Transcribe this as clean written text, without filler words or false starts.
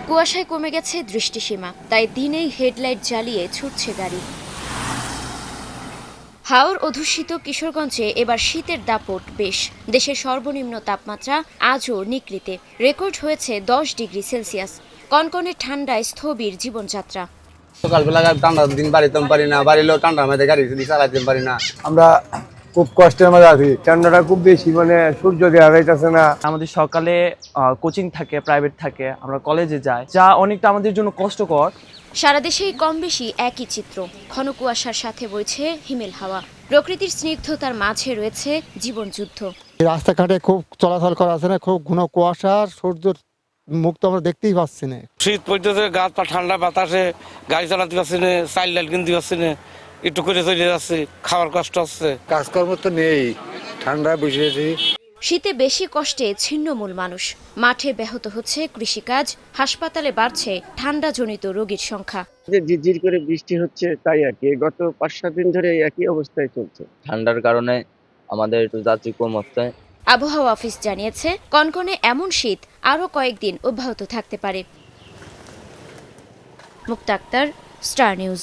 কুয়াশায় কমে গেছে দৃষ্টিসীমা, তাই দিনেই হেডলাইট জ্বালিয়ে ছুটছে গাড়ি। হাওর অধ্যুষিত কিশোরগঞ্জে এবার শীতের দাপট বেশ। দেশের সর্বনিম্ন তাপমাত্রা আজও নিকৃতে, রেকর্ড হয়েছে 10 ডিগ্রি সেলসিয়াস। কনকনে ঠান্ডায় স্থবির জীবনযাত্রা। সকালবেলা ঠান্ডার দিন বাড়িতে পারি না, বাড়িলেও ঠান্ডার মধ্যে গাড়ি চালাতে পারি না। আমরা খুব কষ্টের মধ্যে আছি, ঠান্ডাটা খুব বেশি, সূর্য দেওয়া যাইতেছে না। আমাদের সকালে কোচিং থাকে, প্রাইভেট থাকে, আমরা কলেজে যাই, যা অনেকটা আমাদের জন্য কষ্টকর। সারা দেশেই কম বেশি একই চিত্র, ঘন কুয়াশার সাথে বইছে হিমেল হাওয়া। প্রকৃতির স্নিগ্ধতার মাঝে রয়েছে জীবনযুদ্ধ। রাস্তাঘাটে খুব চলাচল করা আছে না, খুব ঘন কুয়াশা, সূর্যের মুখ তো আমরা দেখতেই পাচ্ছি না। শীত পড়তেছে, গাছ পা ঠান্ডা বাতাসে গাড়ি চালাতে পারছি না, চাইল ডাল কিনতে পারছি না, একটু করে চলে যাচ্ছে, খাওয়ার কষ্ট হচ্ছে। কাজকর্ম তো নেই, ঠান্ডায় বসেছি। শীতে বেশি কষ্টে ছিন্নমূল মানুষ। মাঠে ব্যাহত হচ্ছে কৃষিকাজ, হাসপাতালে বাড়ছে ঠান্ডাজনিত রোগীর সংখ্যা। ঝিরঝির করে বৃষ্টি হচ্ছে, তাই আর কি। গত 5-7 দিন ধরে একই অবস্থায় চলছে। ঠান্ডার কারণে আমাদের একটু যাত্রী কম হচ্ছে। আবহাওয়া অফিস জানিয়েছে, কনকনে এমন শীত আরও কয়েকদিন অব্যাহত থাকতে পারে। মুক্তা আক্তার, স্টার নিউজ।